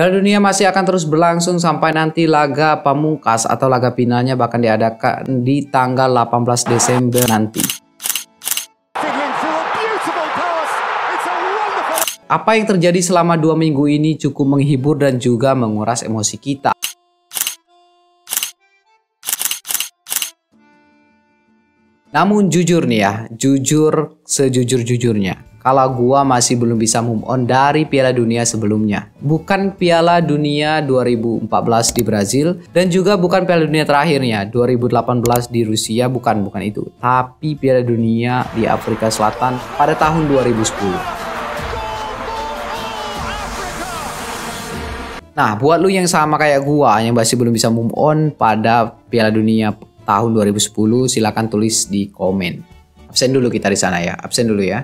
Piala Dunia masih akan terus berlangsung sampai nanti laga pamungkas atau laga finalnya bahkan diadakan di tanggal 18 Desember nanti. Apa yang terjadi selama 2 minggu ini cukup menghibur dan juga menguras emosi kita. Namun jujur nih ya, jujur sejujur-jujurnya, kalau gua masih belum bisa move on dari Piala Dunia sebelumnya. Bukan Piala Dunia 2014 di Brazil dan juga bukan Piala Dunia terakhirnya 2018 di Rusia, bukan itu. Tapi Piala Dunia di Afrika Selatan pada tahun 2010. Nah, buat lu yang sama kayak gua yang masih belum bisa move on pada Piala Dunia tahun 2010, silakan tulis di komen. Absen dulu kita di sana ya, absen dulu ya.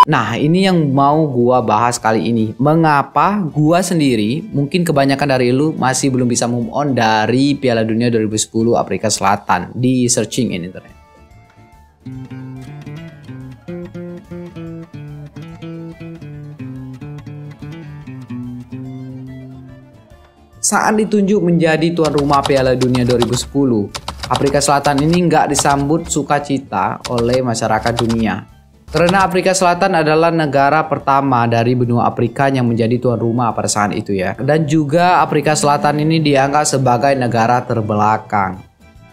Nah, ini yang mau gua bahas kali ini. Mengapa gua sendiri, mungkin kebanyakan dari lu masih belum bisa move on dari Piala Dunia 2010 Afrika Selatan di searching in internet. Saat ditunjuk menjadi tuan rumah Piala Dunia 2010, Afrika Selatan ini nggak disambut sukacita oleh masyarakat dunia. Karena Afrika Selatan adalah negara pertama dari benua Afrika yang menjadi tuan rumah pada saat itu ya. Dan juga Afrika Selatan ini dianggap sebagai negara terbelakang.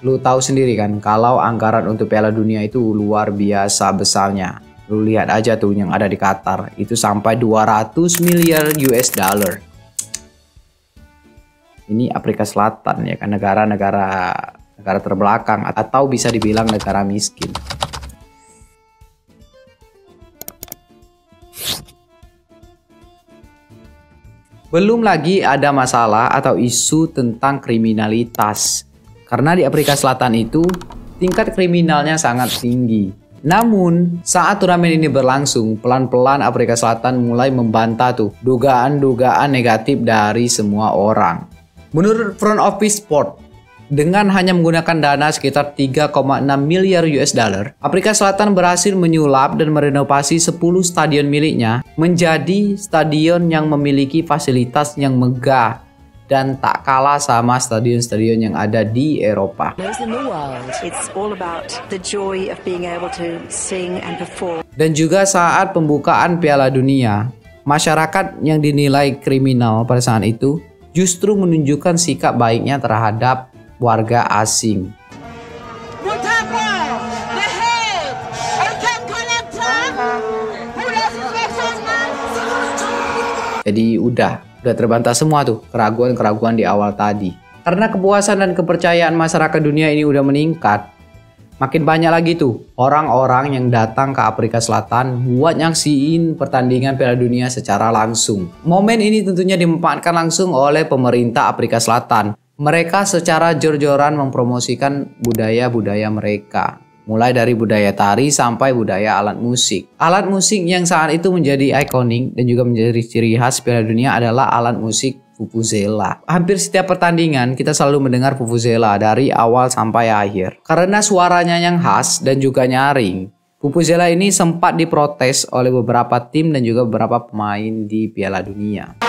Lu tahu sendiri kan kalau anggaran untuk Piala Dunia itu luar biasa besarnya. Lu lihat aja tuh yang ada di Qatar, itu sampai 200 miliar US dollar. Ini Afrika Selatan ya kan, negara terbelakang atau bisa dibilang negara miskin. Belum lagi ada masalah atau isu tentang kriminalitas. Karena di Afrika Selatan itu tingkat kriminalnya sangat tinggi. Namun saat turnamen ini berlangsung, pelan-pelan Afrika Selatan mulai membantah tuh dugaan-dugaan negatif dari semua orang. Menurut Front Office Sport, dengan hanya menggunakan dana sekitar 3,6 miliar US dollar, Afrika Selatan berhasil menyulap dan merenovasi 10 stadion miliknya menjadi stadion yang memiliki fasilitas yang megah dan tak kalah sama stadion-stadion yang ada di Eropa. Dan juga saat pembukaan Piala Dunia, masyarakat yang dinilai kriminal pada saat itu justru menunjukkan sikap baiknya terhadap warga asing. Jadi udah terbantah semua tuh keraguan-keraguan di awal tadi. Karena kepuasan dan kepercayaan masyarakat dunia ini udah meningkat, makin banyak lagi tuh orang-orang yang datang ke Afrika Selatan buat nyaksiin pertandingan Piala Dunia secara langsung. Momen ini tentunya dimanfaatkan langsung oleh pemerintah Afrika Selatan. Mereka secara jor-joran mempromosikan budaya-budaya mereka. Mulai dari budaya tari sampai budaya alat musik. Alat musik yang saat itu menjadi ikonik dan juga menjadi ciri khas Piala Dunia adalah alat musik vuvuzela. Hampir setiap pertandingan kita selalu mendengar vuvuzela dari awal sampai akhir. Karena suaranya yang khas dan juga nyaring, vuvuzela ini sempat diprotes oleh beberapa tim dan juga beberapa pemain di Piala Dunia.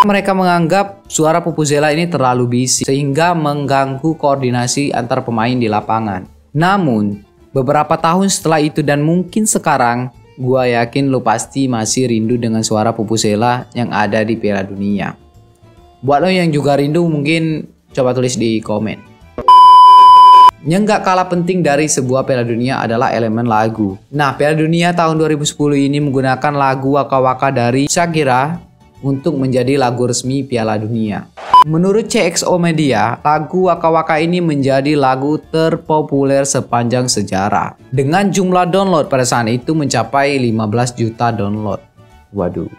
Mereka menganggap suara vuvuzela ini terlalu bising sehingga mengganggu koordinasi antar pemain di lapangan. Namun, beberapa tahun setelah itu dan mungkin sekarang, gua yakin lo pasti masih rindu dengan suara vuvuzela yang ada di Piala Dunia. Buat lo yang juga rindu mungkin coba tulis di komen. Yang gak kalah penting dari sebuah Piala Dunia adalah elemen lagu. Nah, Piala Dunia tahun 2010 ini menggunakan lagu Waka Waka dari Shakira untuk menjadi lagu resmi Piala Dunia. Menurut CXO Media, lagu Waka Waka ini menjadi lagu terpopuler sepanjang sejarah. Dengan jumlah download pada saat itu mencapai 15 juta download. Waduh.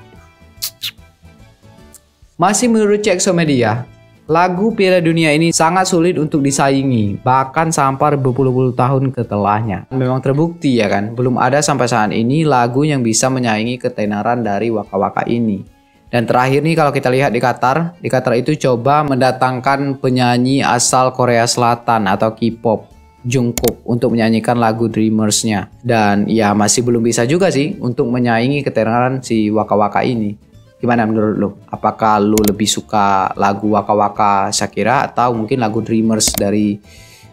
Masih menurut CXO Media, lagu Piala Dunia ini sangat sulit untuk disaingi, bahkan sampai berpuluh-puluh tahun ketelahnya. Memang terbukti ya kan, belum ada sampai saat ini lagu yang bisa menyaingi ketenaran dari Waka Waka ini. Dan terakhir nih kalau kita lihat di Qatar itu coba mendatangkan penyanyi asal Korea Selatan atau K-pop Jungkook untuk menyanyikan lagu Dreamers-nya. Dan ya masih belum bisa juga sih untuk menyaingi ketenaran si Waka Waka ini. Gimana menurut lo? Apakah lo lebih suka lagu Waka Waka Shakira atau mungkin lagu Dreamers dari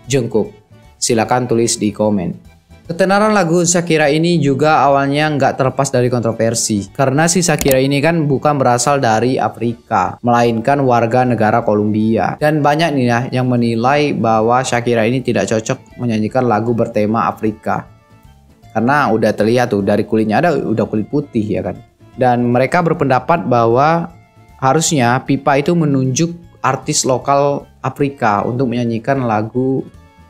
Jungkook? Silakan tulis di komen. Ketenaran lagu Shakira ini juga awalnya nggak terlepas dari kontroversi. Karena si Shakira ini kan bukan berasal dari Afrika, melainkan warga negara Kolombia. Dan banyak nih ya yang menilai bahwa Shakira ini tidak cocok menyanyikan lagu bertema Afrika. Karena udah terlihat tuh dari kulitnya udah kulit putih ya kan. Dan mereka berpendapat bahwa harusnya Pipa itu menunjuk artis lokal Afrika untuk menyanyikan lagu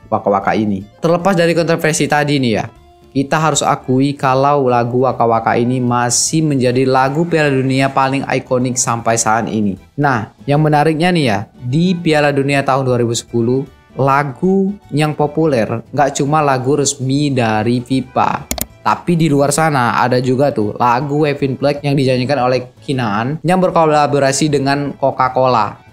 Waka Waka ini. Terlepas dari kontroversi tadi nih ya, kita harus akui kalau lagu Waka Waka ini masih menjadi lagu Piala Dunia paling ikonik sampai saat ini. Nah, yang menariknya nih ya, di Piala Dunia tahun 2010, lagu yang populer nggak cuma lagu resmi dari FIFA. Tapi di luar sana ada juga tuh lagu Waving Flag yang dinyanyikan oleh Kinaan yang berkolaborasi dengan Coca-Cola.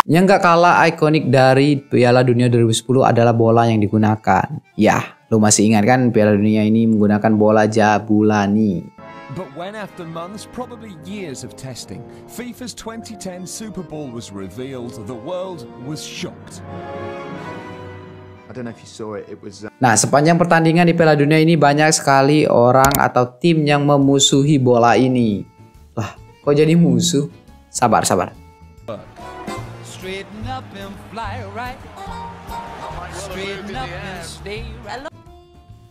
Yang gak kalah ikonik dari Piala Dunia 2010 adalah bola yang digunakan. Yah, lo masih ingat kan Piala Dunia ini menggunakan bola Jabulani. But when after months, probably years of testing, FIFA's 2010 Super Bowl was revealed, the world was shocked. I don't know if you saw it. It was. Nah, sepanjang pertandingan di Piala Dunia ini banyak sekali orang atau tim yang memusuhi bola ini. Lah, kok jadi musuh? Sabar. Straighten up and fly right. Straighten up and stay right.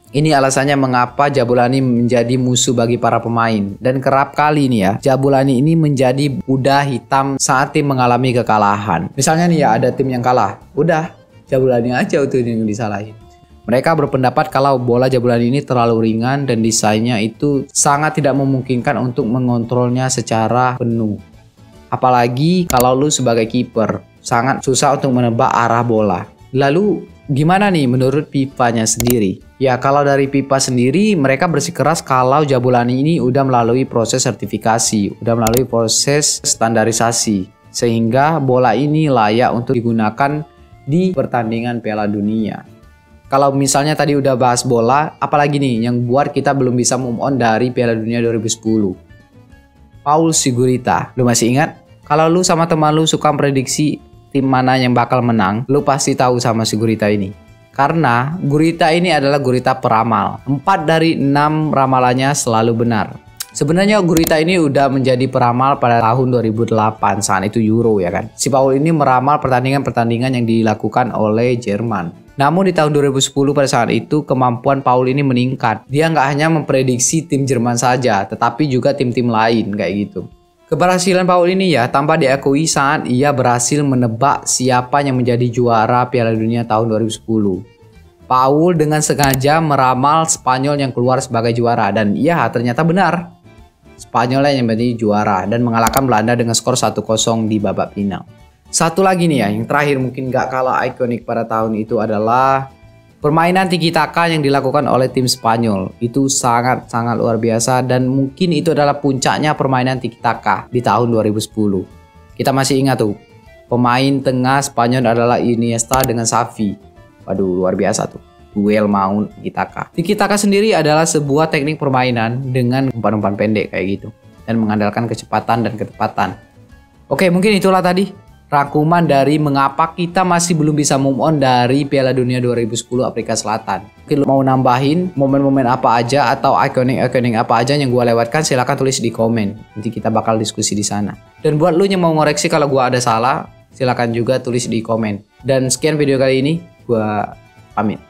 Ini alasannya mengapa Jabulani menjadi musuh bagi para pemain. Dan kerap kali nih ya, Jabulani ini menjadi kuda hitam saat tim mengalami kekalahan. Misalnya nih ya, ada tim yang kalah. Udah, Jabulani aja itu yang disalahin. Mereka berpendapat kalau bola Jabulani ini terlalu ringan dan desainnya itu sangat tidak memungkinkan untuk mengontrolnya secara penuh. Apalagi kalau lu sebagai kiper, sangat susah untuk menebak arah bola. Lalu gimana nih menurut FIFA-nya sendiri? Ya kalau dari FIFA sendiri mereka bersikeras kalau Jabulani ini udah melalui proses sertifikasi, udah melalui proses standarisasi. Sehingga bola ini layak untuk digunakan di pertandingan Piala Dunia. Kalau misalnya tadi udah bahas bola, apalagi nih yang buat kita belum bisa move on dari Piala Dunia 2010? Paul Sigurita. Lu masih ingat? Kalau lu sama teman lu suka prediksi tim mana yang bakal menang, lu pasti tahu sama si Gurita ini. Karena Gurita ini adalah gurita peramal. 4 dari 6 ramalannya selalu benar. Sebenarnya Gurita ini udah menjadi peramal pada tahun 2008 saat itu Euro ya kan. Si Paul ini meramal pertandingan-pertandingan yang dilakukan oleh Jerman. Namun di tahun 2010 pada saat itu kemampuan Paul ini meningkat. Dia nggak hanya memprediksi tim Jerman saja, tetapi juga tim-tim lain kayak gitu. Keberhasilan Paul ini ya tanpa diakui saat ia berhasil menebak siapa yang menjadi juara Piala Dunia tahun 2010. Paul dengan sengaja meramal Spanyol yang keluar sebagai juara dan iya ternyata benar. Spanyol yang menjadi juara dan mengalahkan Belanda dengan skor 1-0 di babak final. Satu lagi nih ya, yang terakhir mungkin gak kalah ikonik pada tahun itu adalah permainan tiki taka yang dilakukan oleh tim Spanyol. Itu sangat-sangat luar biasa dan mungkin itu adalah puncaknya permainan tiki taka di tahun 2010. Kita masih ingat tuh, pemain tengah Spanyol adalah Iniesta dengan Xavi. Waduh, luar biasa tuh. Duel maun tiki taka. Tiki taka sendiri adalah sebuah teknik permainan dengan umpan-umpan pendek kayak gitu dan mengandalkan kecepatan dan ketepatan. Oke, mungkin itulah tadi rangkuman dari mengapa kita masih belum bisa move on dari Piala Dunia 2010 Afrika Selatan. Mungkin mau nambahin momen-momen apa aja atau ikonik-ikonik apa aja yang gue lewatkan, silahkan tulis di komen. Nanti kita bakal diskusi di sana. Dan buat lu yang mau ngoreksi kalau gue ada salah, silahkan juga tulis di komen. Dan sekian video kali ini, gue pamit.